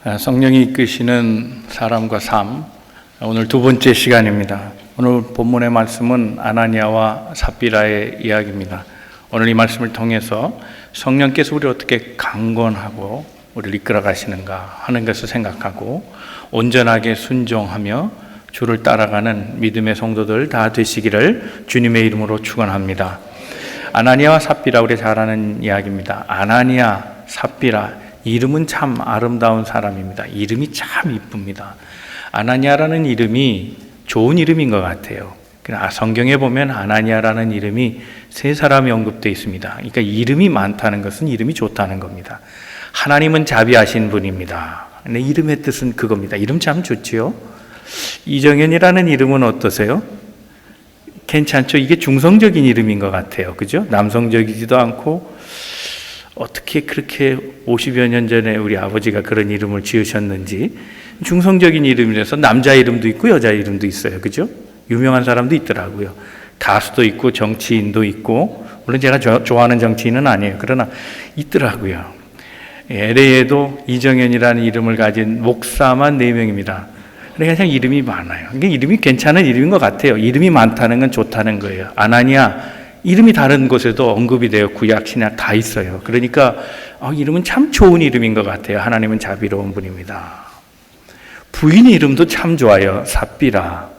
성령이 이끄시는 사람과 삶, 오늘 두 번째 시간입니다. 오늘 본문의 말씀은 아나니아와 삽비라의 이야기입니다. 오늘 이 말씀을 통해서 성령께서 우리를 어떻게 강권하고 우리를 이끌어 가시는가 하는 것을 생각하고 온전하게 순종하며 주를 따라가는 믿음의 성도들 다 되시기를 주님의 이름으로 축원합니다. 아나니아와 삽비라, 우리 잘 아는 이야기입니다. 아나니아, 삽비라, 이름은 참 아름다운 사람입니다. 이름이 참 이쁩니다. 아나니아라는 이름이 좋은 이름인 것 같아요. 성경에 보면 아나니아라는 이름이 세 사람이 언급되어 있습니다. 그러니까 이름이 많다는 것은 이름이 좋다는 겁니다. 하나님은 자비하신 분입니다. 근데 이름의 뜻은 그겁니다. 이름 참 좋지요. 이정현이라는 이름은 어떠세요? 괜찮죠? 이게 중성적인 이름인 것 같아요. 그죠? 남성적이지도 않고, 어떻게 그렇게 50여 년 전에 우리 아버지가 그런 이름을 지으셨는지. 중성적인 이름이라서 남자 이름도 있고 여자 이름도 있어요. 그죠? 유명한 사람도 있더라고요. 가수도 있고 정치인도 있고, 물론 제가 좋아하는 정치인은 아니에요. 그러나 있더라고요. LA에도 이정현이라는 이름을 가진 목사만 4명입니다. 그러니까 그냥 이름이 많아요. 그러니까 이름이 괜찮은 이름인 것 같아요. 이름이 많다는 건 좋다는 거예요. 아나니아, 이름이 다른 곳에도 언급이 되어 구약, 신약 다 있어요. 그러니까 이름은 참 좋은 이름인 것 같아요. 하나님은 자비로운 분입니다. 부인 이름도 참 좋아요. 삽비라.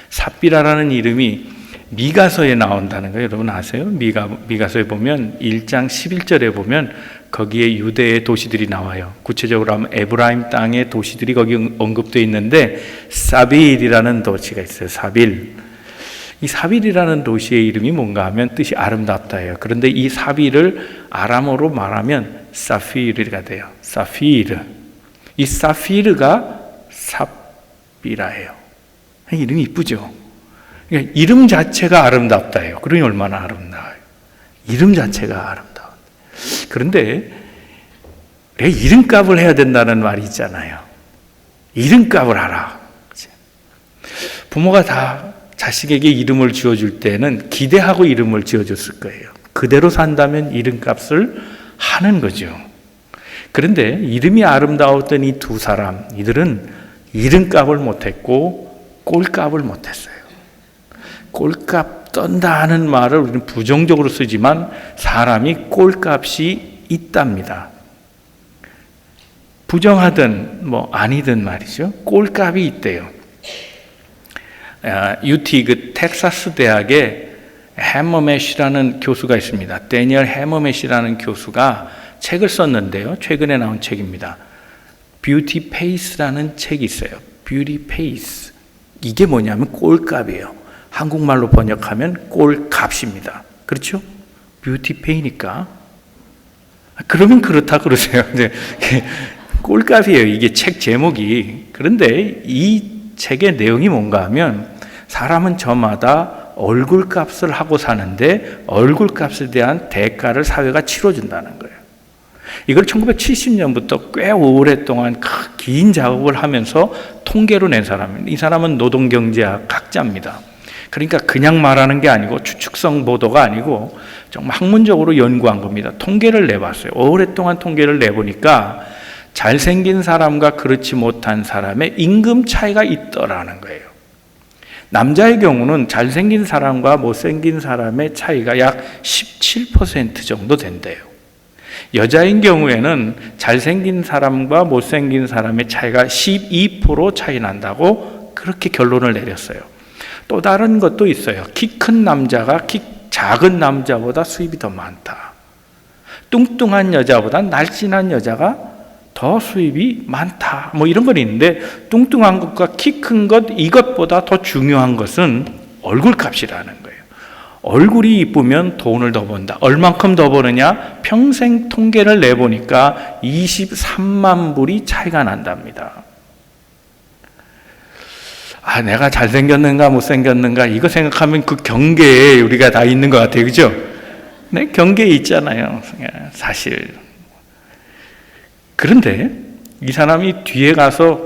삽비라라는 이름이 미가서에 나온다는 거예요. 여러분 아세요? 미가서에 보면 1장 11절에 보면 거기에 유대의 도시들이 나와요. 구체적으로 하면 에브라임 땅의 도시들이 거기 언급되어 있는데 사빌이라는 도시가 있어요. 사빌. 이 사빌이라는 도시의 이름이 뭔가 하면 뜻이 아름답다예요. 그런데 이 사빌을 아람어로 말하면 사피르가 돼요. 사피르. 이 사피르가 삽비라예요. 이름이 이쁘죠? 그러니까 이름 자체가 아름답다예요. 그러니 얼마나 아름다워요. 이름 자체가 아름다워. 그런데 우리가 이름값을 해야 된다는 말이 있잖아요. 이름값을 하라. 부모가 다 자식에게 이름을 지어줄 때는 기대하고 이름을 지어줬을 거예요. 그대로 산다면 이름값을 하는 거죠. 그런데 이름이 아름다웠던 이 두 사람, 이들은 이름값을 못했고 꼴값을 못했어요. 꼴값 떤다는 말을 우리는 부정적으로 쓰지만 사람이 꼴값이 있답니다. 부정하든 아니든 말이죠. 꼴값이 있대요. UT 텍사스 대학에 해머맷이라는 교수가 있습니다. 데니얼 해머맷이라는 교수가 책을 썼는데요. 최근에 나온 책입니다. 뷰티 페이스라는 책이 있어요. 뷰티 페이스. 이게 뭐냐면 꼴값이에요. 한국말로 번역하면 꼴값입니다. 그렇죠? 뷰티 페이니까. 그러면 그렇다 그러세요. 꼴값이에요. 이게 책 제목이. 그런데 이 책의 내용이 뭔가 하면 사람은 저마다 얼굴값을 하고 사는데 얼굴값에 대한 대가를 사회가 치러준다는 거예요. 이걸 1970년부터 꽤 오랫동안 긴 작업을 하면서 통계로 낸 사람입니다. 이 사람은 노동경제학 학자입니다. 그러니까 그냥 말하는 게 아니고 추측성 보도가 아니고 정말 학문적으로 연구한 겁니다. 통계를 내봤어요. 오랫동안 통계를 내보니까 잘생긴 사람과 그렇지 못한 사람의 임금 차이가 있더라는 거예요. 남자의 경우는 잘생긴 사람과 못생긴 사람의 차이가 약 17% 정도 된대요. 여자인 경우에는 잘생긴 사람과 못생긴 사람의 차이가 12% 차이 난다고 그렇게 결론을 내렸어요. 또 다른 것도 있어요. 키 큰 남자가 키 작은 남자보다 수입이 더 많다. 뚱뚱한 여자보다 날씬한 여자가 더 수입이 많다. 이런 건 있는데 뚱뚱한 것과 키 큰 것 이것보다 더 중요한 것은 얼굴값이라는 거예요. 얼굴이 이쁘면 돈을 더 번다. 얼만큼 더 버느냐? 평생 통계를 내보니까 23만 불이 차이가 난답니다. 내가 잘생겼는가 못생겼는가 이거 생각하면 그 경계에 우리가 다 있는 것 같아요. 그죠? 네, 경계에 있잖아요. 사실. 그런데 이 사람이 뒤에 가서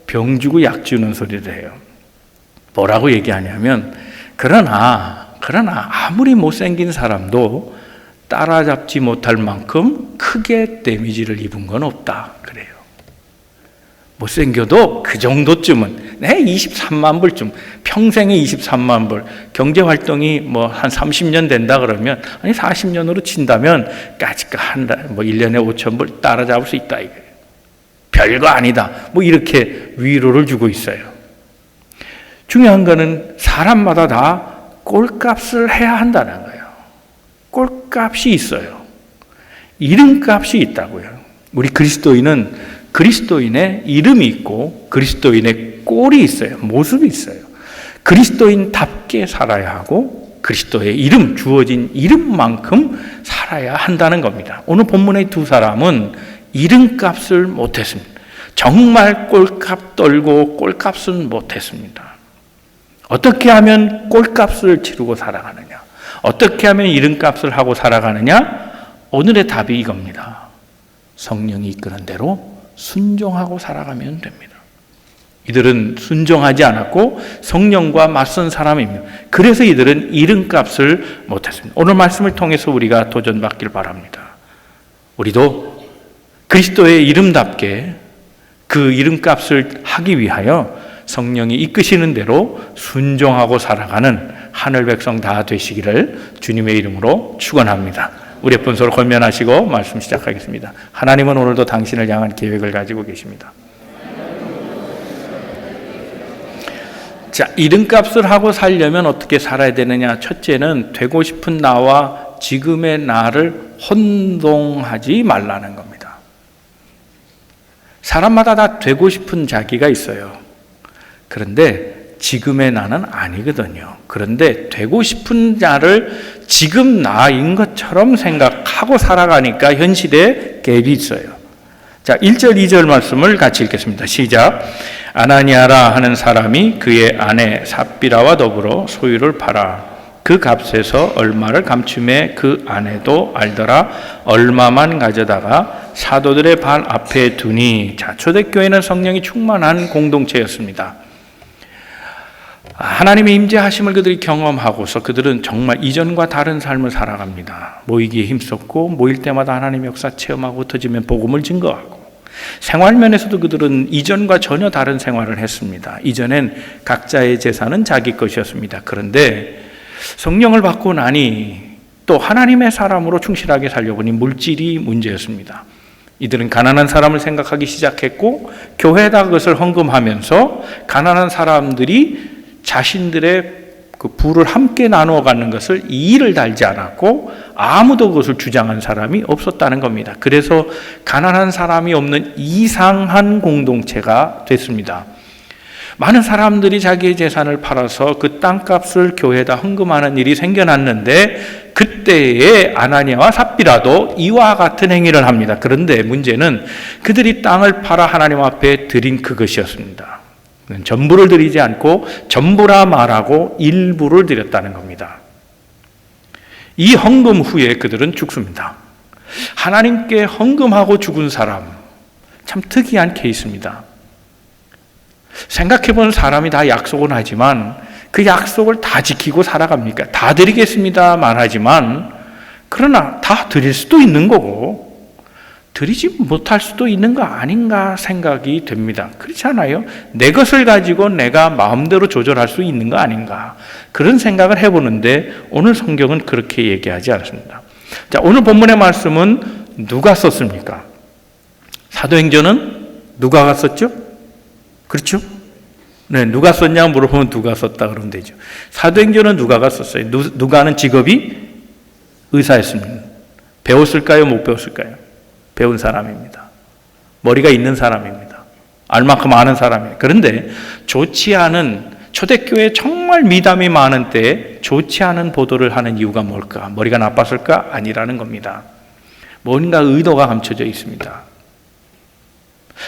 병 주고 약 주는 소리를 해요. 뭐라고 얘기하냐면 그러나 아무리 못생긴 사람도 따라잡지 못할 만큼 크게 데미지를 입은 건 없다 그래요. 못생겨도 그 정도쯤은, 23만 불쯤, 평생에 23만 불, 경제활동이 뭐 한 30년 된다 그러면, 40년으로 친다면, 까짓거 한 달, 1년에 5천 불 따라잡을 수 있다, 이거예요. 별거 아니다. 이렇게 위로를 주고 있어요. 중요한 거는 사람마다 다 꼴값을 해야 한다는 거예요. 꼴값이 있어요. 이름값이 있다고요. 우리 그리스도인은 그리스도인의 이름이 있고 그리스도인의 꼴이 있어요. 모습이 있어요. 그리스도인답게 살아야 하고 그리스도의 이름, 주어진 이름만큼 살아야 한다는 겁니다. 오늘 본문의 두 사람은 이름값을 못했습니다. 정말 꼴값 떨고 꼴값은 못했습니다. 어떻게 하면 꼴값을 치르고 살아가느냐? 어떻게 하면 이름값을 하고 살아가느냐? 오늘의 답이 이겁니다. 성령이 이끄는 대로 순종하고 살아가면 됩니다. 이들은 순종하지 않았고 성령과 맞선 사람입니다. 그래서 이들은 이름값을 못했습니다. 오늘 말씀을 통해서 우리가 도전받길 바랍니다. 우리도 그리스도의 이름답게 그 이름값을 하기 위하여 성령이 이끄시는 대로 순종하고 살아가는 하늘 백성 다 되시기를 주님의 이름으로 축원합니다. 우리 예쁜 서로 권면하시고 말씀 시작하겠습니다. 하나님은 오늘도 당신을 향한 계획을 가지고 계십니다. 자, 이름값을 하고 살려면 어떻게 살아야 되느냐? 첫째는 되고 싶은 나와 지금의 나를 혼동하지 말라는 겁니다. 사람마다 다 되고 싶은 자기가 있어요. 그런데 지금의 나는 아니거든요. 그런데 되고 싶은 자를 지금 나인 것처럼 생각하고 살아가니까 현실에 갭이 있어요. 자, 1절, 2절 말씀을 같이 읽겠습니다. 시작. 아나니아라 하는 사람이 그의 아내 삽비라와 더불어 소유를 팔아 그 값에서 얼마를 감춤해 그 아내도 알더라. 얼마만 가져다가 사도들의 발 앞에 두니. 자, 초대교회는 성령이 충만한 공동체였습니다. 하나님의 임재하심을 그들이 경험하고서 그들은 정말 이전과 다른 삶을 살아갑니다. 모이기에 힘썼고 모일 때마다 하나님의 역사 체험하고 흩어지면 복음을 증거하고 생활 면에서도 그들은 이전과 전혀 다른 생활을 했습니다. 이전엔 각자의 재산은 자기 것이었습니다. 그런데 성령을 받고 나니 또 하나님의 사람으로 충실하게 살려고 하니 물질이 문제였습니다. 이들은 가난한 사람을 생각하기 시작했고 교회에다 그것을 헌금하면서 가난한 사람들이 자신들의 그 부를 함께 나누어 갖는 것을 이의를 달지 않았고 아무도 그것을 주장한 사람이 없었다는 겁니다. 그래서 가난한 사람이 없는 이상한 공동체가 됐습니다. 많은 사람들이 자기의 재산을 팔아서 그 땅값을 교회에다 헌금하는 일이 생겨났는데 그때의 아나니아와 삽비라도 이와 같은 행위를 합니다. 그런데 문제는 그들이 땅을 팔아 하나님 앞에 드린 그것이었습니다. 전부를 드리지 않고 전부라 말하고 일부를 드렸다는 겁니다. 이 헌금 후에 그들은 죽습니다. 하나님께 헌금하고 죽은 사람, 참 특이한 케이스입니다. 생각해보면 사람이 다 약속은 하지만 그 약속을 다 지키고 살아갑니까? 다 드리겠습니다 말하지만 그러나 다 드릴 수도 있는 거고 드리지 못할 수도 있는 거 아닌가 생각이 됩니다. 그렇지 않아요? 내 것을 가지고 내가 마음대로 조절할 수 있는 거 아닌가 그런 생각을 해보는데 오늘 성경은 그렇게 얘기하지 않습니다. 자, 오늘 본문의 말씀은 누가 썼습니까? 사도행전은 누가가 썼죠? 그렇죠? 네, 누가 썼냐 물어보면 누가 썼다 그러면 되죠. 사도행전은 누가가 썼어요. 누가는 직업이 의사였습니다. 배웠을까요? 못 배웠을까요? 배운 사람입니다. 머리가 있는 사람입니다. 알 만큼 아는 사람이에요. 그런데 좋지 않은 초대교회에 정말 미담이 많은 때에 좋지 않은 보도를 하는 이유가 뭘까? 머리가 나빴을까? 아니라는 겁니다. 뭔가 의도가 감춰져 있습니다.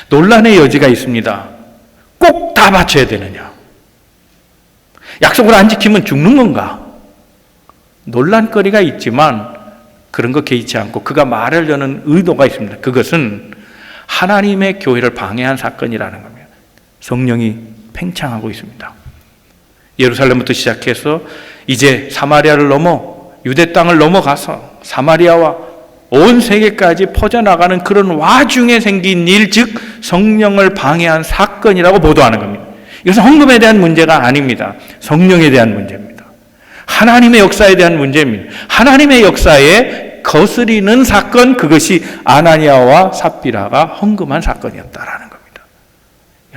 논란의 여지가 있습니다. 꼭 다 바쳐야 되느냐? 약속을 안 지키면 죽는 건가? 논란거리가 있지만 그런 거 개의치 않고 그가 말하려는 의도가 있습니다. 그것은 하나님의 교회를 방해한 사건이라는 겁니다. 성령이 팽창하고 있습니다. 예루살렘부터 시작해서 이제 사마리아를 넘어 유대 땅을 넘어가서 사마리아와 온 세계까지 퍼져나가는 그런 와중에 생긴 일, 즉 성령을 방해한 사건이라고 보도하는 겁니다. 이것은 헌금에 대한 문제가 아닙니다. 성령에 대한 문제입니다. 하나님의 역사에 대한 문제입니다. 하나님의 역사에 거스리는 사건, 그것이 아나니아와 삽비라가 헌금한 사건이었다라는 겁니다.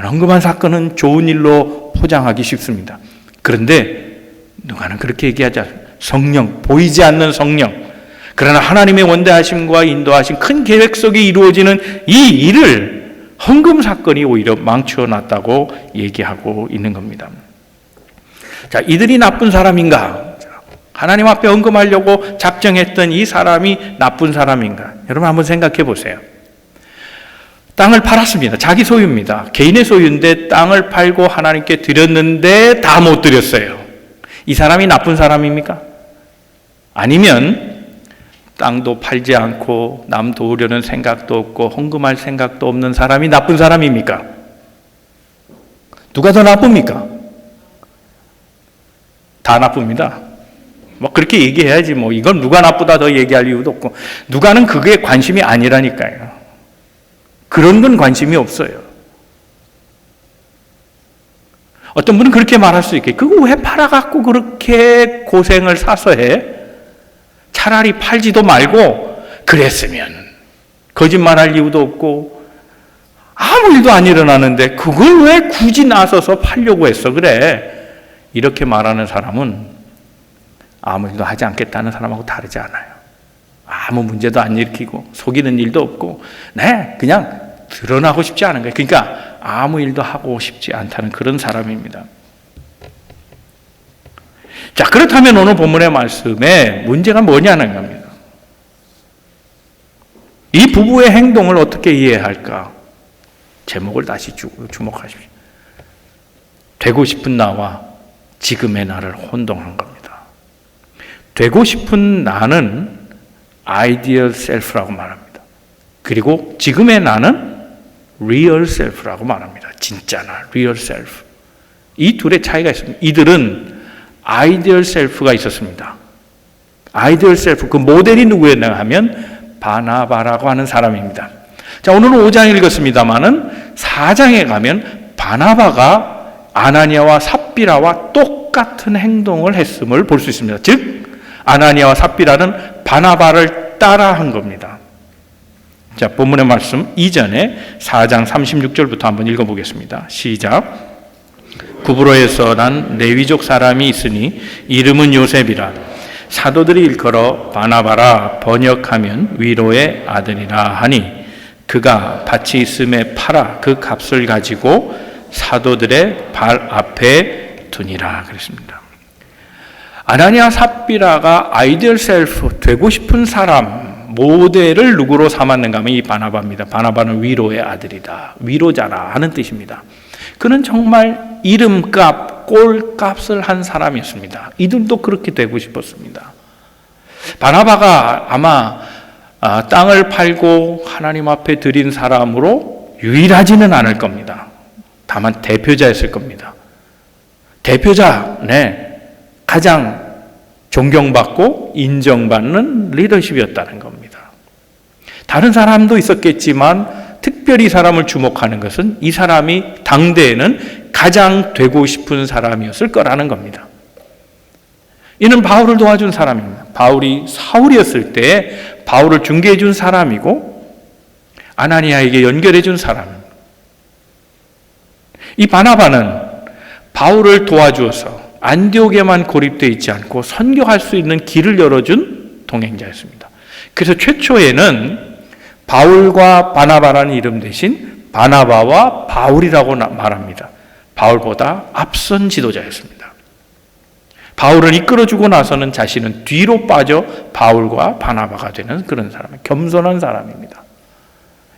헌금한 사건은 좋은 일로 포장하기 쉽습니다. 그런데 누가는 그렇게 얘기하지 않습니다. 성령, 보이지 않는 성령. 그러나 하나님의 원대하심과 인도하심, 큰 계획 속에 이루어지는 이 일을 헌금 사건이 오히려 망쳐놨다고 얘기하고 있는 겁니다. 자, 이들이 나쁜 사람인가? 하나님 앞에 헌금하려고 작정했던 이 사람이 나쁜 사람인가? 여러분 한번 생각해 보세요. 땅을 팔았습니다. 자기 소유입니다. 개인의 소유인데 땅을 팔고 하나님께 드렸는데 다 못 드렸어요. 이 사람이 나쁜 사람입니까? 아니면 땅도 팔지 않고 남 도우려는 생각도 없고 헌금할 생각도 없는 사람이 나쁜 사람입니까? 누가 더 나쁩니까? 다 나쁩니다. 뭐 그렇게 얘기해야지 뭐 이건 누가 나쁘다 더 얘기할 이유도 없고 누가는 그게 관심이 아니라니까요. 그런 건 관심이 없어요. 어떤 분은 그렇게 말할 수 있게 그거 왜 팔아갖고 그렇게 고생을 사서 해? 차라리 팔지도 말고 그랬으면 거짓말할 이유도 없고 아무 일도 안 일어나는데 그걸 왜 굳이 나서서 팔려고 했어 그래? 이렇게 말하는 사람은 아무 일도 하지 않겠다는 사람하고 다르지 않아요. 아무 문제도 안 일으키고 속이는 일도 없고 그냥 드러나고 싶지 않은 거예요. 그러니까 아무 일도 하고 싶지 않다는 그런 사람입니다. 자, 그렇다면 오늘 본문의 말씀에 문제가 뭐냐는 겁니다. 이 부부의 행동을 어떻게 이해할까? 제목을 다시 주목하십시오. 되고 싶은 나와 지금의 나를 혼동한 겁니다. 되고 싶은 나는 ideal self라고 말합니다. 그리고 지금의 나는 real self라고 말합니다. 진짜 나, real self. 이 둘의 차이가 있습니다. 이들은 ideal self가 있었습니다. ideal self, 그 모델이 누구였나 하면 바나바라고 하는 사람입니다. 자, 오늘은 5장 읽었습니다만은 4장에 가면 바나바가 아나니아와 삽비라와 똑같은 행동을 했음을 볼 수 있습니다. 즉 아나니아와 삽비라는 바나바를 따라한 겁니다. 자, 본문의 말씀 이전에 4장 36절부터 한번 읽어보겠습니다. 시작. 구브로에서 난 레위족 사람이 있으니 이름은 요셉이라. 사도들이 일컬어 바나바라 번역하면 위로의 아들이라 하니 그가 밭이 있음에 팔아 그 값을 가지고 사도들의 발 앞에 두니라 그랬습니다. 아나니아 삽비라가 아이디얼 셀프, 되고 싶은 사람 모델을 누구로 삼았는가 하면 이 바나바입니다. 바나바는 위로의 아들이다, 위로자라 하는 뜻입니다. 그는 정말 이름값, 꼴값을 한 사람이었습니다. 이들도 그렇게 되고 싶었습니다. 바나바가 아마 땅을 팔고 하나님 앞에 드린 사람으로 유일하지는 않을 겁니다. 다만 대표자였을 겁니다. 대표자, 가장 존경받고 인정받는 리더십이었다는 겁니다. 다른 사람도 있었겠지만 특별히 사람을 주목하는 것은 이 사람이 당대에는 가장 되고 싶은 사람이었을 거라는 겁니다. 이는 바울을 도와준 사람입니다. 바울이 사울이었을 때 바울을 중개해 준 사람이고 아나니아에게 연결해 준 사람입니다. 이 바나바는 바울을 도와주어서 안디옥에만 고립되어 있지 않고 선교할 수 있는 길을 열어준 동행자였습니다. 그래서 최초에는 바울과 바나바라는 이름 대신 바나바와 바울이라고 말합니다. 바울보다 앞선 지도자였습니다. 바울을 이끌어주고 나서는 자신은 뒤로 빠져 바울과 바나바가 되는 그런 사람, 겸손한 사람입니다.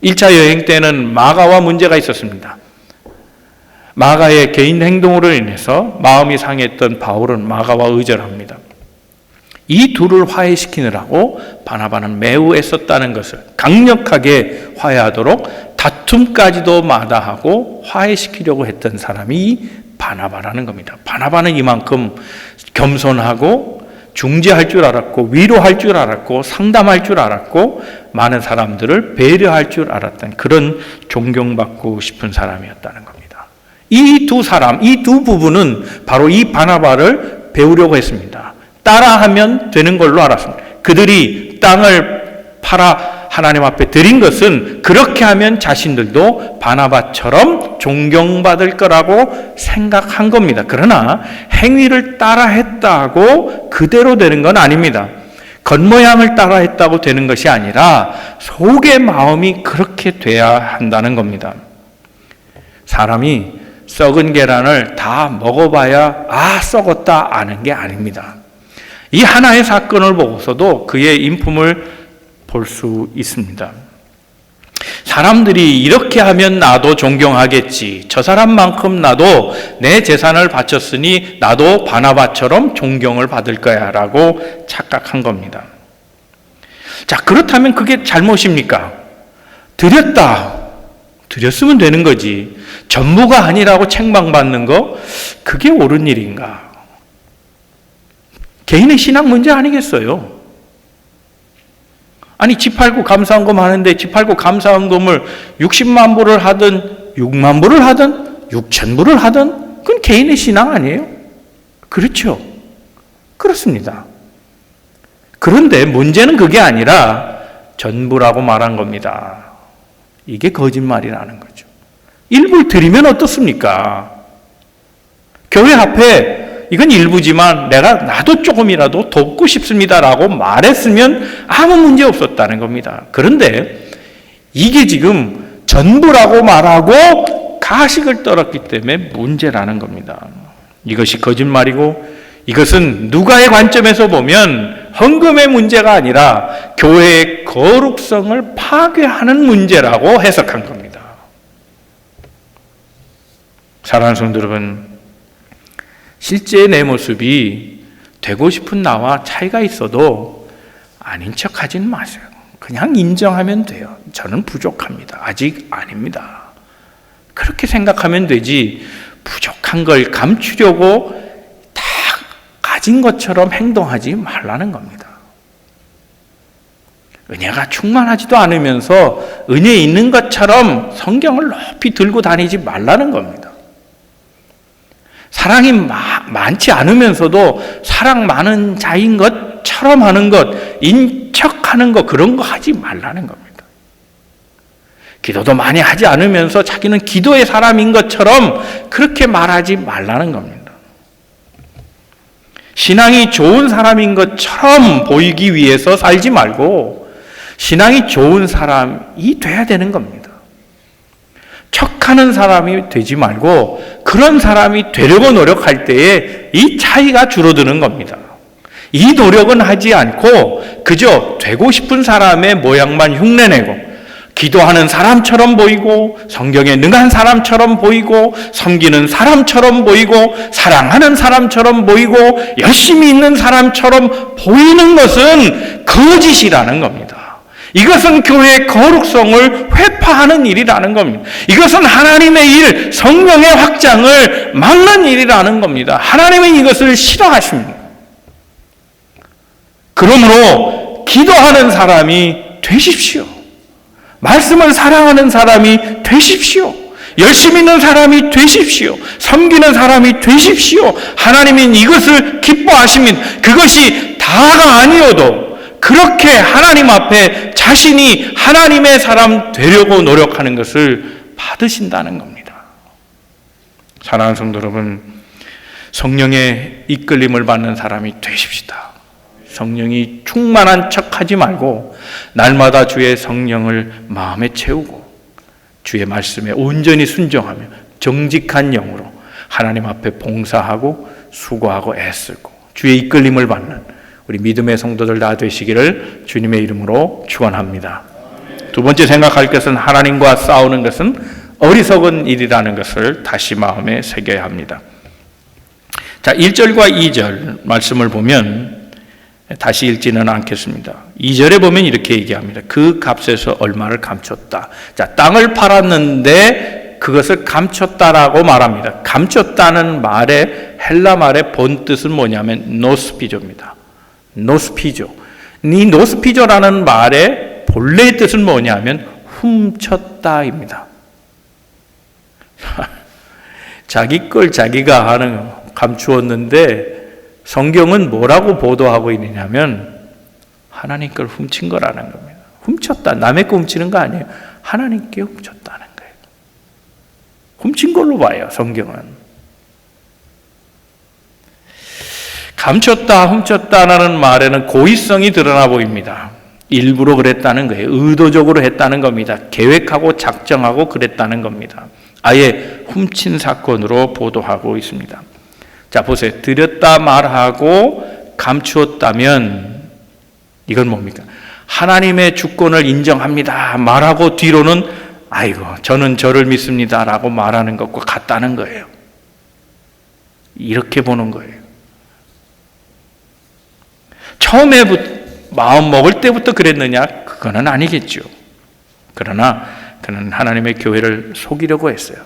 1차 여행 때는 마가와 문제가 있었습니다. 마가의 개인 행동으로 인해서 마음이 상했던 바울은 마가와 의절합니다. 이 둘을 화해시키느라고 바나바는 매우 애썼다는 것을 강력하게 화해하도록 다툼까지도 마다하고 화해시키려고 했던 사람이 바나바라는 겁니다. 바나바는 이만큼 겸손하고 중재할 줄 알았고 위로할 줄 알았고 상담할 줄 알았고 많은 사람들을 배려할 줄 알았던 그런 존경받고 싶은 사람이었다는 겁니다. 이 두 사람, 이 두 부부는 바로 이 바나바를 배우려고 했습니다. 따라하면 되는 걸로 알았습니다. 그들이 땅을 팔아 하나님 앞에 드린 것은 그렇게 하면 자신들도 바나바처럼 존경받을 거라고 생각한 겁니다. 그러나 행위를 따라했다고 그대로 되는 건 아닙니다. 겉모양을 따라했다고 되는 것이 아니라 속의 마음이 그렇게 돼야 한다는 겁니다. 사람이 썩은 계란을 다 먹어봐야 썩었다 아는 게 아닙니다. 이 하나의 사건을 보고서도 그의 인품을 볼 수 있습니다. 사람들이 이렇게 하면 나도 존경하겠지. 저 사람만큼 나도 내 재산을 바쳤으니 나도 바나바처럼 존경을 받을 거야 라고 착각한 겁니다. 자, 그렇다면 그게 잘못입니까? 드렸으면 되는 거지. 전부가 아니라고 책망받는 거, 그게 옳은 일인가? 개인의 신앙 문제 아니겠어요? 아니, 집 팔고 감사헌금 하는데 집 팔고 감사헌금을 60만 불을 하든 6만 불을 하든 6천 불을 하든 그건 개인의 신앙 아니에요? 그렇죠? 그렇습니다. 그런데 문제는 그게 아니라 전부라고 말한 겁니다. 이게 거짓말이라는 거죠. 일부를 드리면 어떻습니까? 교회 앞에 이건 일부지만 나도 조금이라도 돕고 싶습니다라고 말했으면 아무 문제 없었다는 겁니다. 그런데 이게 지금 전부라고 말하고 가식을 떨었기 때문에 문제라는 겁니다. 이것이 거짓말이고 이것은 누가의 관점에서 보면 헌금의 문제가 아니라 교회의 거룩성을 파괴하는 문제라고 해석한 겁니다. 사랑하는 성도 여러분, 실제 내 모습이 되고 싶은 나와 차이가 있어도 아닌 척 하진 마세요. 그냥 인정하면 돼요. 저는 부족합니다. 아직 아닙니다. 그렇게 생각하면 되지, 부족한 걸 감추려고 다 가진 것처럼 행동하지 말라는 겁니다. 은혜가 충만하지도 않으면서 은혜 있는 것처럼 성경을 높이 들고 다니지 말라는 겁니다. 사랑이 많지 않으면서도 사랑 많은 자인 것처럼 하는 것, 인척하는 것, 그런 거 하지 말라는 겁니다. 기도도 많이 하지 않으면서 자기는 기도의 사람인 것처럼 그렇게 말하지 말라는 겁니다. 신앙이 좋은 사람인 것처럼 보이기 위해서 살지 말고 신앙이 좋은 사람이 돼야 되는 겁니다. 척하는 사람이 되지 말고 그런 사람이 되려고 노력할 때에 이 차이가 줄어드는 겁니다. 이 노력은 하지 않고 그저 되고 싶은 사람의 모양만 흉내내고 기도하는 사람처럼 보이고 성경에 능한 사람처럼 보이고 섬기는 사람처럼 보이고 사랑하는 사람처럼 보이고 열심히 있는 사람처럼 보이는 것은 거짓이라는 겁니다. 이것은 교회의 거룩성을 회파하는 일이라는 겁니다. 이것은 하나님의 일, 성령의 확장을 막는 일이라는 겁니다. 하나님은 이것을 싫어하십니다. 그러므로 기도하는 사람이 되십시오. 말씀을 사랑하는 사람이 되십시오. 열심히 있는 사람이 되십시오. 섬기는 사람이 되십시오. 하나님은 이것을 기뻐하십니다. 그것이 다가 아니어도 그렇게 하나님 앞에 자신이 하나님의 사람 되려고 노력하는 것을 받으신다는 겁니다. 사랑하는 성도 여러분, 성령의 이끌림을 받는 사람이 되십시다. 성령이 충만한 척하지 말고 날마다 주의 성령을 마음에 채우고 주의 말씀에 온전히 순종하며 정직한 영으로 하나님 앞에 봉사하고 수고하고 애쓰고 주의 이끌림을 받는 우리 믿음의 성도들 다 되시기를 주님의 이름으로 축원합니다. 두 번째 생각할 것은 하나님과 싸우는 것은 어리석은 일이라는 것을 다시 마음에 새겨야 합니다. 자, 1절과 2절 말씀을 보면 다시 읽지는 않겠습니다. 2절에 보면 이렇게 얘기합니다. 그 값에서 얼마를 감췄다. 자, 땅을 팔았는데 그것을 감췄다라고 말합니다. 감췄다는 말의 헬라 말의 본 뜻은 뭐냐면 노스피조입니다. 노스피조. 이 노스피조라는 말의 본래의 뜻은 뭐냐면 훔쳤다입니다. 자기 걸 자기가 감추었는데 성경은 뭐라고 보도하고 있느냐면 하나님 걸 훔친 거라는 겁니다. 훔쳤다. 남의 거 훔치는 거 아니에요. 하나님께 훔쳤다는 거예요. 훔친 걸로 봐요, 성경은. 감췄다, 훔쳤다라는 말에는 고의성이 드러나 보입니다. 일부러 그랬다는 거예요. 의도적으로 했다는 겁니다. 계획하고 작정하고 그랬다는 겁니다. 아예 훔친 사건으로 보도하고 있습니다. 자, 보세요. 드렸다 말하고 감추었다면 이건 뭡니까? 하나님의 주권을 인정합니다 말하고 뒤로는 아이고 저는 저를 믿습니다 라고 말하는 것과 같다는 거예요. 이렇게 보는 거예요. 처음에 마음 먹을 때부터 그랬느냐? 그거는 아니겠죠. 그러나 그는 하나님의 교회를 속이려고 했어요.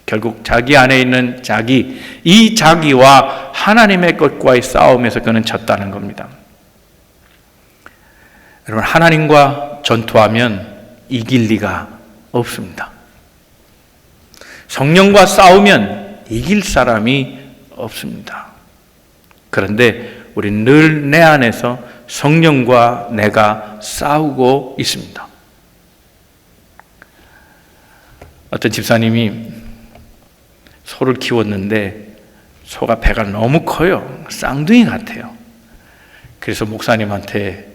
결국 자기 안에 있는 자기, 이 자기와 하나님의 것과의 싸움에서 그는 졌다는 겁니다. 여러분, 하나님과 전투하면 이길 리가 없습니다. 성령과 싸우면 이길 사람이 없습니다. 그런데 우리는 늘 내 안에서 성령과 내가 싸우고 있습니다. 어떤 집사님이 소를 키웠는데 소가 배가 너무 커요. 쌍둥이 같아요. 그래서 목사님한테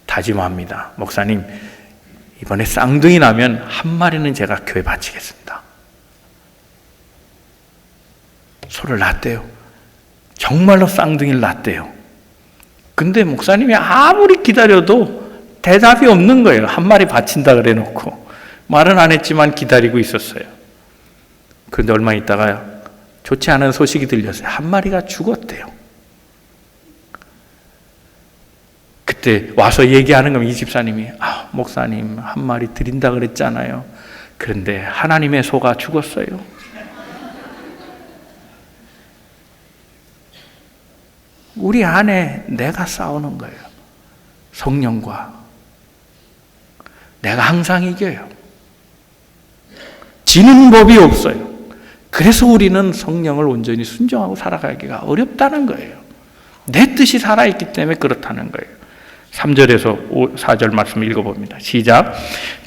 다짐합니다. 목사님, 이번에 쌍둥이 나면 한 마리는 제가 교회 바치겠습니다. 소를 낳았대요. 정말로 쌍둥이를 낳았대요. 근데 목사님이 아무리 기다려도 대답이 없는 거예요. 한 마리 바친다 그래 놓고. 말은 안 했지만 기다리고 있었어요. 그런데 얼마 있다가 좋지 않은 소식이 들렸어요. 한 마리가 죽었대요. 그때 와서 얘기하는 겁니다. 이 집사님이 목사님 한 마리 드린다 그랬잖아요. 그런데 하나님의 소가 죽었어요. 우리 안에 내가 싸우는 거예요. 성령과. 내가 항상 이겨요. 지는 법이 없어요. 그래서 우리는 성령을 온전히 순종하고 살아가기가 어렵다는 거예요. 내 뜻이 살아있기 때문에 그렇다는 거예요. 3절에서 4절 말씀을 읽어봅니다. 시작.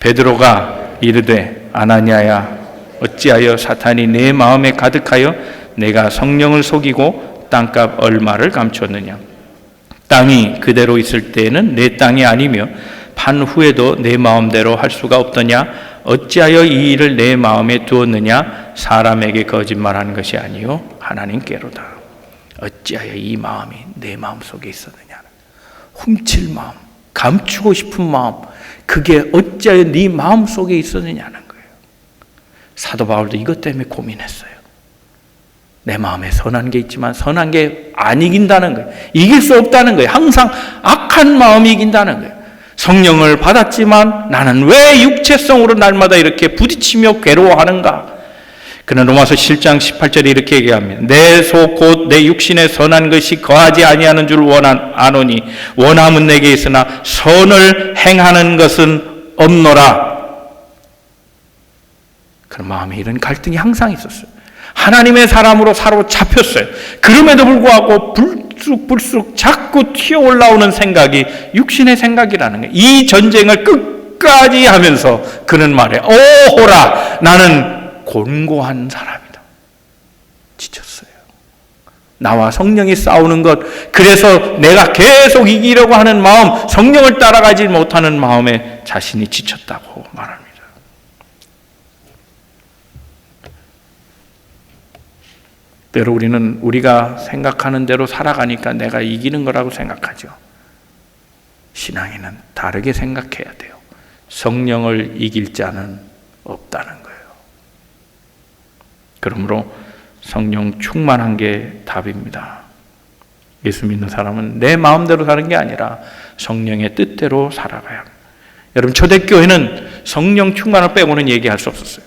베드로가 이르되 아나니아야 어찌하여 사탄이 내 마음에 가득하여 내가 성령을 속이고 땅값 얼마를 감추었느냐. 땅이 그대로 있을 때에는 내 땅이 아니며 판 후에도 내 마음대로 할 수가 없더냐. 어찌하여 이 일을 내 마음에 두었느냐. 사람에게 거짓말하는 것이 아니요 하나님께로다. 어찌하여 이 마음이 내 마음속에 있었느냐. 훔칠 마음, 감추고 싶은 마음, 그게 어찌하여 네 마음속에 있었느냐는 거예요. 사도 바울도 이것 때문에 고민했어요. 내 마음에 선한 게 있지만 선한 게 안 이긴다는 거예요. 이길 수 없다는 거예요. 항상 악한 마음이 이긴다는 거예요. 성령을 받았지만 나는 왜 육체성으로 날마다 이렇게 부딪히며 괴로워하는가? 그는 로마서 7장 18절에 이렇게 얘기합니다. 내 속 곧 내 육신에 선한 것이 거하지 아니하는 줄 아노니 원함은 내게 있으나 선을 행하는 것은 없노라. 그런 마음에 이런 갈등이 항상 있었어요. 하나님의 사람으로 사로잡혔어요. 그럼에도 불구하고 불쑥 자꾸 튀어올라오는 생각이 육신의 생각이라는 거예요. 이 전쟁을 끝까지 하면서 그는 말해 오호라 나는 곤고한 사람이다. 지쳤어요. 나와 성령이 싸우는 것, 그래서 내가 계속 이기려고 하는 마음, 성령을 따라가지 못하는 마음에 자신이 지쳤다고 말합니다. 때로 우리는 우리가 생각하는 대로 살아가니까 내가 이기는 거라고 생각하죠. 신앙인은 다르게 생각해야 돼요. 성령을 이길 자는 없다는 거예요. 그러므로 성령 충만한 게 답입니다. 예수 믿는 사람은 내 마음대로 사는 게 아니라 성령의 뜻대로 살아가야 합니다. 여러분, 초대교회는 성령 충만을 빼고는 얘기할 수 없었어요.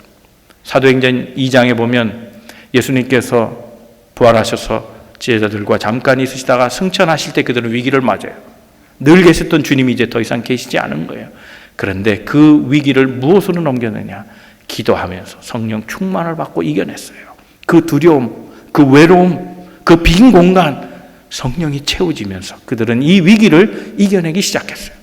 사도행전 2장에 보면 예수님께서 부활하셔서 제자들과 잠깐 있으시다가 승천하실 때 그들은 위기를 맞아요. 늘 계셨던 주님이 이제 더 이상 계시지 않은 거예요. 그런데 그 위기를 무엇으로 넘겨내냐? 기도하면서 성령 충만을 받고 이겨냈어요. 그 두려움, 그 외로움, 그 빈 공간, 성령이 채워지면서 그들은 이 위기를 이겨내기 시작했어요.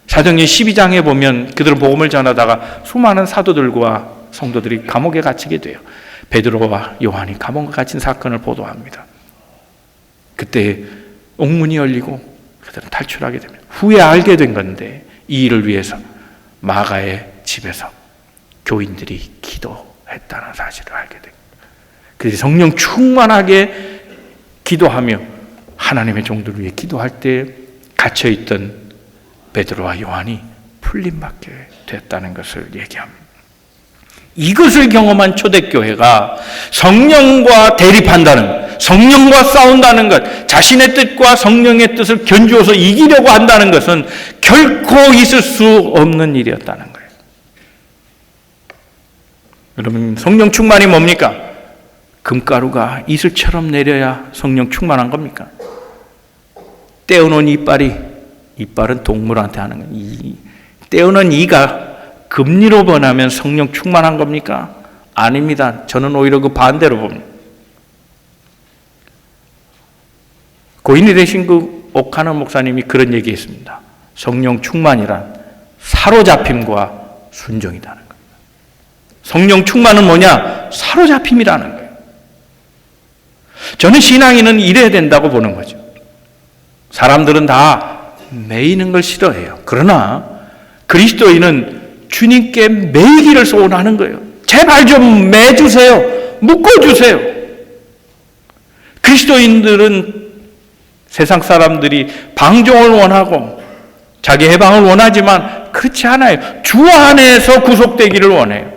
사도행전 12장에 보면 그들은 복음을 전하다가 수많은 사도들과 성도들이 감옥에 갇히게 돼요. 베드로와 요한이 감옥에 갇힌 사건을 보도합니다. 그때 옥문이 열리고 그들은 탈출하게 됩니다. 후에 알게 된 건데 이 일을 위해서 마가의 집에서 교인들이 기도했다는 사실을 알게 됩니다. 그래서 성령 충만하게 기도하며 하나님의 종들을 위해 기도할 때 갇혀있던 베드로와 요한이 풀림받게 됐다는 것을 얘기합니다. 이것을 경험한 초대교회가 성령과 대립한다는, 성령과 싸운다는 것, 자신의 뜻과 성령의 뜻을 견주어서 이기려고 한다는 것은 결코 있을 수 없는 일이었다는 거예요. 여러분, 성령 충만이 뭡니까? 금가루가 이슬처럼 내려야 성령 충만한 겁니까? 떼어놓은 이빨은 동물한테 하는 거예요. 떼어놓은 이가 금리로 변하면 성령 충만한 겁니까? 아닙니다. 저는 오히려 그 반대로 봅니다. 고인이 되신 그 옥하는 목사님이 그런 얘기했습니다. 성령 충만이란 사로잡힘과 순종이라는 겁니다. 성령 충만은 뭐냐? 사로잡힘이라는 거예요. 저는 신앙인은 이래야 된다고 보는 거죠. 사람들은 다 매이는 걸 싫어해요. 그러나 그리스도인은 주님께 매이기를 소원하는 거예요. 제발 좀 매주세요. 묶어주세요. 그리스도인들은 세상 사람들이 방종을 원하고 자기 해방을 원하지만 그렇지 않아요. 주 안에서 구속되기를 원해요.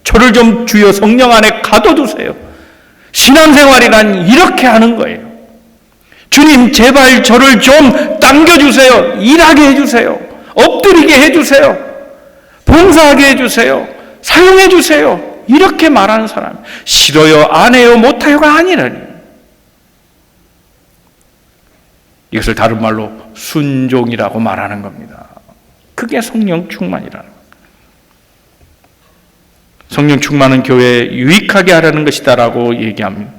저를 좀 주여 성령 안에 가둬두세요. 신앙생활이란 이렇게 하는 거예요. 주님 제발 저를 좀 당겨주세요. 일하게 해주세요. 엎드리게 해주세요. 봉사하게 해주세요. 사용해 주세요. 이렇게 말하는 사람, 싫어요, 안 해요, 못해요가 아니라니. 이것을 다른 말로 순종이라고 말하는 겁니다. 그게 성령 충만이라는 겁니다. 성령 충만은 교회에 유익하게 하라는 것이다라고 얘기합니다.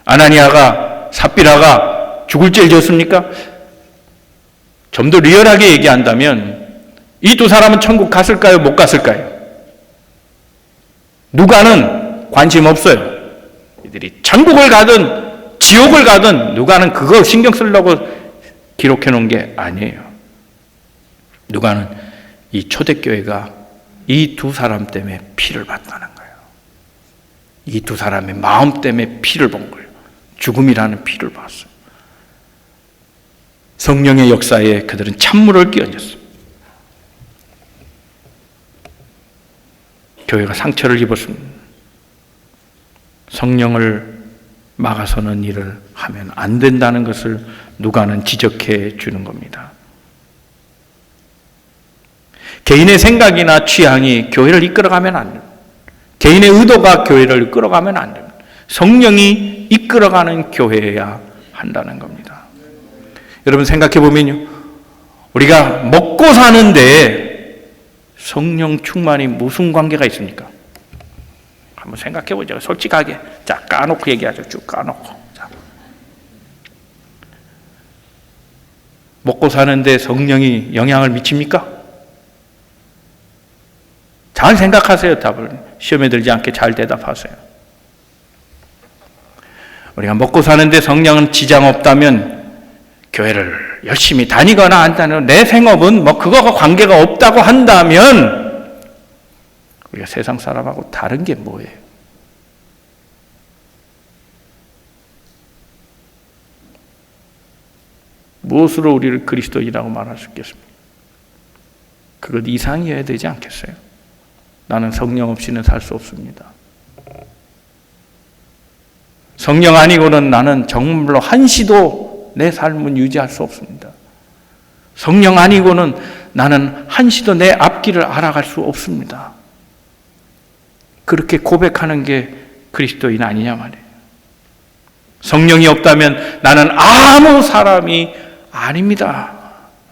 아나니아가 삽비라가 죽을 죄를 지었습니까? 좀 더 리얼하게 얘기한다면 이 두 사람은 천국 갔을까요? 못 갔을까요? 누가는 관심 없어요. 이들이 천국을 가든 지옥을 가든 누가는 그거 신경 쓰려고 기록해 놓은 게 아니에요. 누가는 이 초대교회가 이 두 사람 때문에 피를 봤다는 거예요. 이 두 사람의 마음 때문에 피를 본 거예요. 죽음이라는 피를 봤어요. 성령의 역사에 그들은 찬물을 끼얹었어요. 교회가 상처를 입었습니다. 성령을 막아서는 일을 하면 안 된다는 것을 누가는 지적해 주는 겁니다. 개인의 생각이나 취향이 교회를 이끌어가면 안 됩니다. 개인의 의도가 교회를 이끌어가면 안 됩니다. 성령이 이끌어가는 교회여야 한다는 겁니다. 여러분 생각해 보면요, 우리가 먹고 사는데 성령 충만이 무슨 관계가 있습니까? 한번 생각해 보죠. 솔직하게. 자, 까놓고 얘기하죠. 쭉 까놓고. 자. 먹고 사는데 성령이 영향을 미칩니까? 잘 생각하세요. 답을. 시험에 들지 않게 잘 대답하세요. 우리가 먹고 사는데 성령은 지장 없다면 교회를 열심히 다니거나 안 다니거나 내 생업은 뭐 그거가 관계가 없다고 한다면 우리가 세상 사람하고 다른 게 뭐예요? 무엇으로 우리를 그리스도인이라고 말할 수 있겠습니까? 그것 이상이어야 되지 않겠어요? 나는 성령 없이는 살 수 없습니다. 성령 아니고는 나는 정말로 한시도 내 삶은 유지할 수 없습니다. 성령 아니고는 나는 한시도 내 앞길을 알아갈 수 없습니다. 그렇게 고백하는 게 그리스도인 아니냐 말이에요. 성령이 없다면 나는 아무 사람이 아닙니다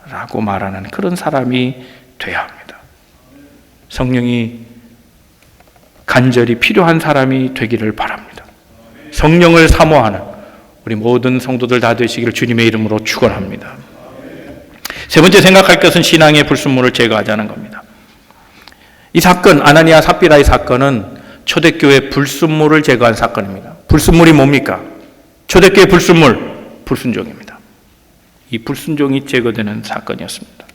라고 말하는 그런 사람이 되어야 합니다. 성령이 간절히 필요한 사람이 되기를 바랍니다. 성령을 사모하는 우리 모든 성도들 다 되시기를 주님의 이름으로 축원합니다. 세 번째 생각할 것은 신앙의 불순물을 제거하자는 겁니다. 이 사건, 아나니아 삽비라의 사건은 초대교회 불순물을 제거한 사건입니다. 불순물이 뭡니까? 초대교회 불순물, 불순종입니다. 이 불순종이 제거되는 사건이었습니다.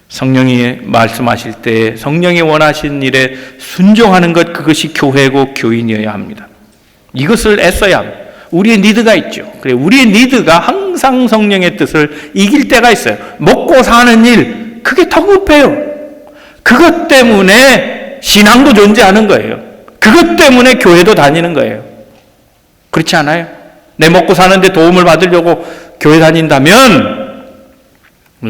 성령이 말씀하실 때 성령이 원하신 일에 순종하는 것, 그것이 교회고 교인이어야 합니다. 이것을 애써야 합니다. 우리의 니드가 있죠. 그래, 우리의 니드가 항상 성령의 뜻을 이길 때가 있어요. 먹고 사는 일, 그게 더 급해요. 그것 때문에 신앙도 존재하는 거예요. 그것 때문에 교회도 다니는 거예요. 그렇지 않아요? 내 먹고 사는데 도움을 받으려고 교회 다닌다면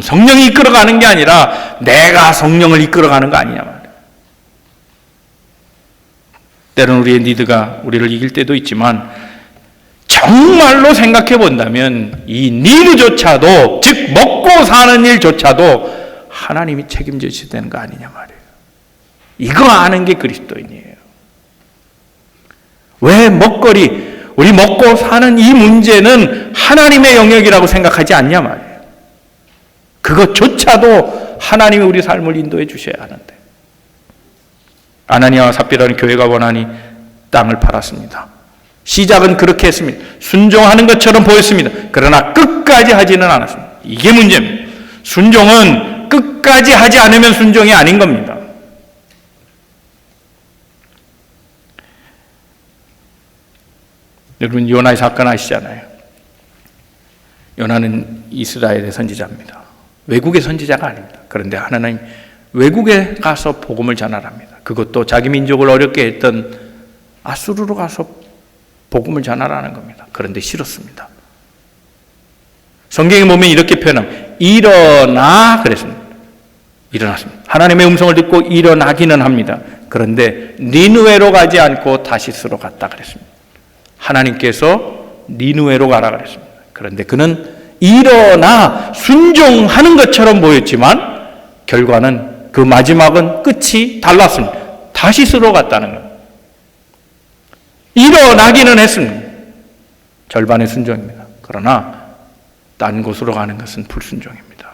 성령이 이끌어가는 게 아니라 내가 성령을 이끌어가는 거 아니냐 말이에요. 때로는 우리의 니드가 우리를 이길 때도 있지만 정말로 생각해 본다면 이 니드조차도, 즉 먹고 사는 일조차도 하나님이 책임져 주셔야 되는 거 아니냐 말이에요. 이거 아는 게 그리스도인이에요. 왜 먹거리, 우리 먹고 사는 이 문제는 하나님의 영역이라고 생각하지 않냐 말이에요. 그것조차도 하나님이 우리 삶을 인도해 주셔야 하는데, 아나니아와 삽비라는 교회가 원하니 땅을 팔았습니다. 시작은 그렇게 했습니다. 순종하는 것처럼 보였습니다. 그러나 끝까지 하지는 않았습니다. 이게 문제입니다. 순종은 끝까지 하지 않으면 순종이 아닌 겁니다. 여러분, 요나의 사건 아시잖아요. 요나는 이스라엘의 선지자입니다. 외국의 선지자가 아닙니다. 그런데 하나님 외국에 가서 복음을 전하랍니다. 그것도 자기 민족을 어렵게 했던 아수르로 가서 복음을 전하라는 겁니다. 그런데 싫었습니다. 성경에 보면 이렇게 표현합니다. 일어나 그랬습니다. 일어났습니다. 하나님의 음성을 듣고 일어나기는 합니다. 그런데 니느웨로 가지 않고 다시스로 갔다 그랬습니다. 하나님께서 니느웨로 가라 그랬습니다. 그런데 그는 일어나 순종하는 것처럼 보였지만 결과는 그 마지막은 끝이 달랐습니다. 다시스로 갔다는 겁니다. 일어나기는 했습니다. 절반의 순종입니다. 그러나 딴 곳으로 가는 것은 불순종입니다.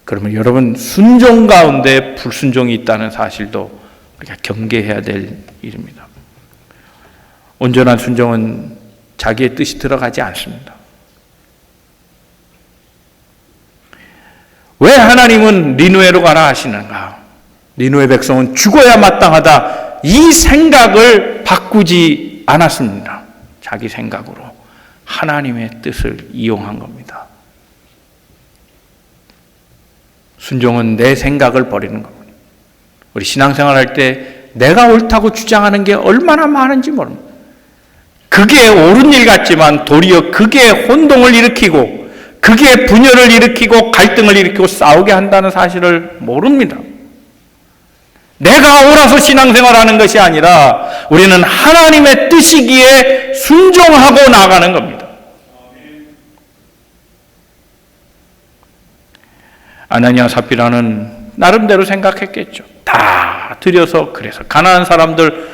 그러면 여러분, 순종 가운데 불순종이 있다는 사실도 우리가 경계해야 될 일입니다. 온전한 순종은 자기의 뜻이 들어가지 않습니다. 왜 하나님은 니느웨로 가라 하시는가? 니느웨 백성은 죽어야 마땅하다. 이 생각을 바꾸지 않았습니다. 자기 생각으로 하나님의 뜻을 이용한 겁니다. 순종은 내 생각을 버리는 겁니다. 우리 신앙생활 할 때 내가 옳다고 주장하는 게 얼마나 많은지 모릅니다. 그게 옳은 일 같지만 도리어 그게 혼동을 일으키고 그게 분열을 일으키고 갈등을 일으키고 싸우게 한다는 사실을 모릅니다. 내가 옳아서 신앙생활하는 것이 아니라 우리는 하나님의 뜻이기에 순종하고 나가는 겁니다. 아나니아 삽비라는 나름대로 생각했겠죠. 다 들여서 그래서 가난한 사람들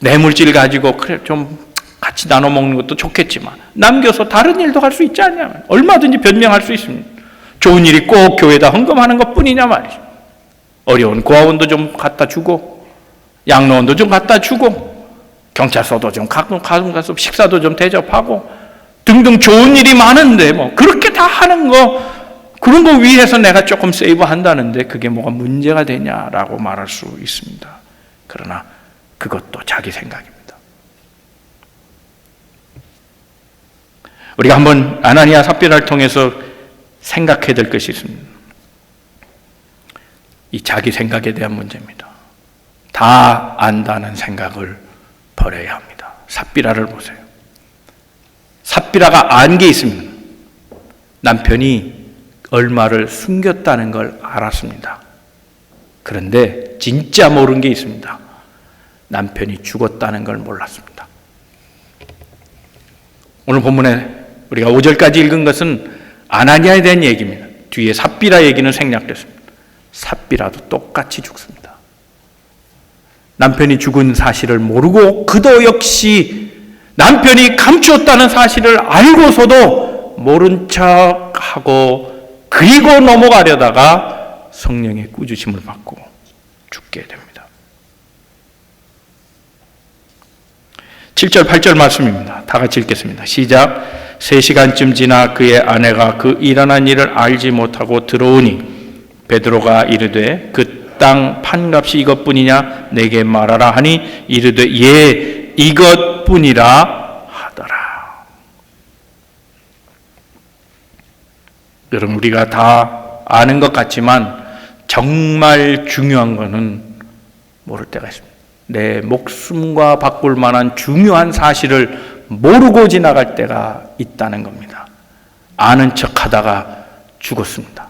뇌물질 가지고 그래 좀 같이 나눠 먹는 것도 좋겠지만 남겨서 다른 일도 할 수 있지 않냐. 얼마든지 변명할 수 있습니다. 좋은 일이 꼭 교회에다 헌금하는 것뿐이냐 말이죠. 어려운 고아원도 좀 갖다 주고 양로원도 좀 갖다 주고 경찰서도 좀 가끔 가서 식사도 좀 대접하고 등등 좋은 일이 많은데 뭐 그렇게 다 하는 거 그런 거 위해서 내가 조금 세이브한다는데 그게 뭐가 문제가 되냐라고 말할 수 있습니다. 그러나 그것도 자기 생각입니다. 우리가 한번 아나니아 삽비라를 통해서 생각해야 될 것이 있습니다. 이 자기 생각에 대한 문제입니다. 다 안다는 생각을 버려야 합니다. 삽비라를 보세요. 삽비라가 안 게 있습니다. 남편이 얼마를 숨겼다는 걸 알았습니다. 그런데 진짜 모르는 게 있습니다. 남편이 죽었다는 걸 몰랐습니다. 오늘 본문에 우리가 5절까지 읽은 것은 아나니아에 대한 얘기입니다. 뒤에 삽비라 얘기는 생략됐습니다. 삽비라도 똑같이 죽습니다. 남편이 죽은 사실을 모르고 그도 역시 남편이 감추었다는 사실을 알고서도 모른 척하고 그리고 넘어가려다가 성령의 꾸짖음을 받고 죽게 됩니다. 7절 8절 말씀입니다. 다 같이 읽겠습니다. 시작. 3시간쯤 지나 그의 아내가 그 일어난 일을 알지 못하고 들어오니 베드로가 이르되 그 땅 판값이 이것뿐이냐 내게 말하라 하니 이르되 예 이것뿐이라 하더라. 여러분 우리가 다 아는 것 같지만 정말 중요한 것은 모를 때가 있습니다. 내 목숨과 바꿀 만한 중요한 사실을 모르고 지나갈 때가 있다는 겁니다. 아는 척하다가 죽었습니다.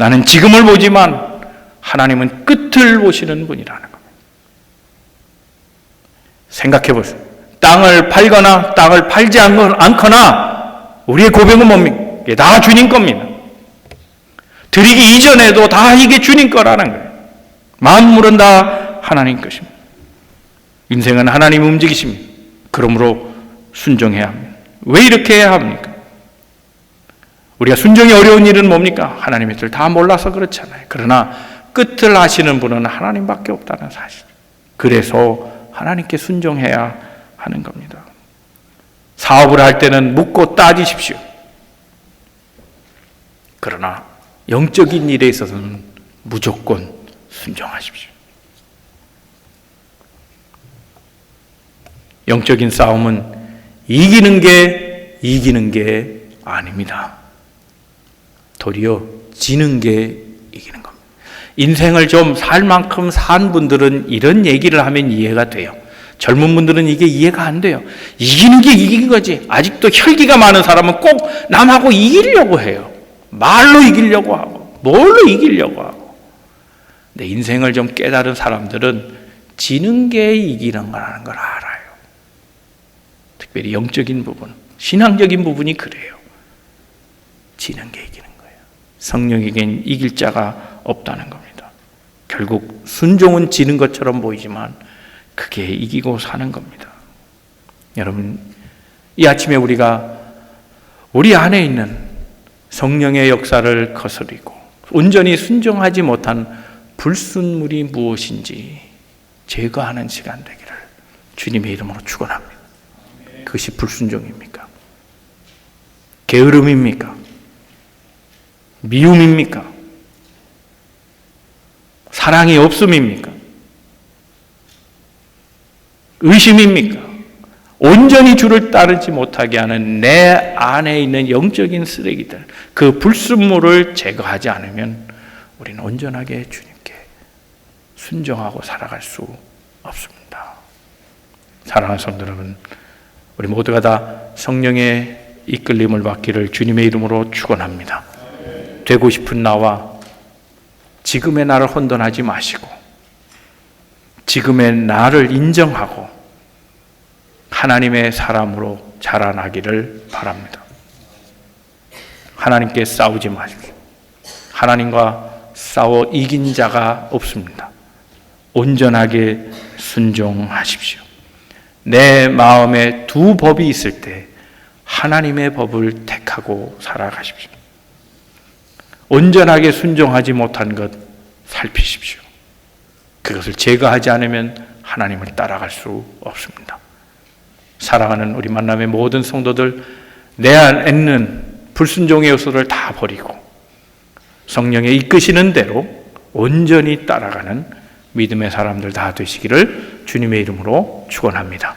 나는 지금을 보지만 하나님은 끝을 보시는 분이라는 겁니다. 생각해 보세요. 땅을 팔거나 땅을 팔지 않거나 우리의 고백은 뭡니까? 이게 다 주님 겁니다. 드리기 이전에도 다 이게 주님 거라는 거예요. 만물은 다 하나님 것입니다. 인생은 하나님 움직이십니다. 그러므로 순종해야 합니다. 왜 이렇게 해야 합니까? 우리가 순종이 어려운 일은 뭡니까? 하나님의 뜻을 다 몰라서 그렇잖아요. 그러나 끝을 아시는 분은 하나님밖에 없다는 사실. 그래서 하나님께 순종해야 하는 겁니다. 사업을 할 때는 묻고 따지십시오. 그러나 영적인 일에 있어서는 무조건 순종하십시오. 영적인 싸움은 이기는 게 아닙니다. 도리어 지는 게 이기는 겁니다. 인생을 좀 살 만큼 산 분들은 이런 얘기를 하면 이해가 돼요. 젊은 분들은 이게 이해가 안 돼요. 이기는 게 이긴 거지. 아직도 혈기가 많은 사람은 꼭 남하고 이기려고 해요. 말로 이기려고 하고 뭘로 이기려고 하고. 근데 인생을 좀 깨달은 사람들은 지는 게 이기는 거라는 걸 알아요. 특별히 영적인 부분, 신앙적인 부분이 그래요. 지는 게 이기는 거예요. 성령에겐 이길 자가 없다는 겁니다. 결국 순종은 지는 것처럼 보이지만 그게 이기고 사는 겁니다. 여러분, 이 아침에 우리가 우리 안에 있는 성령의 역사를 거스리고 온전히 순종하지 못한 불순물이 무엇인지 제거하는 시간 되기를 주님의 이름으로 축원합니다. 그것이 불순종입니까? 게으름입니까? 미움입니까? 사랑이 없음입니까? 의심입니까? 온전히 주를 따르지 못하게 하는 내 안에 있는 영적인 쓰레기들, 그 불순물을 제거하지 않으면 우리는 온전하게 주님께 순종하고 살아갈 수 없습니다. 사랑하는 성도 여러분, 우리 모두가 다 성령의 이끌림을 받기를 주님의 이름으로 축원합니다. 되고 싶은 나와 지금의 나를 혼돈하지 마시고 지금의 나를 인정하고 하나님의 사람으로 자라나기를 바랍니다. 하나님께 싸우지 마십시오. 하나님과 싸워 이긴 자가 없습니다. 온전하게 순종하십시오. 내 마음에 두 법이 있을 때 하나님의 법을 택하고 살아가십시오. 온전하게 순종하지 못한 것 살피십시오. 그것을 제거하지 않으면 하나님을 따라갈 수 없습니다. 사랑하는 우리 만남의 모든 성도들, 내 안에 있는 불순종의 요소를 다 버리고 성령의 이끄시는 대로 온전히 따라가는 믿음의 사람들 다 되시기를 주님의 이름으로 축원합니다.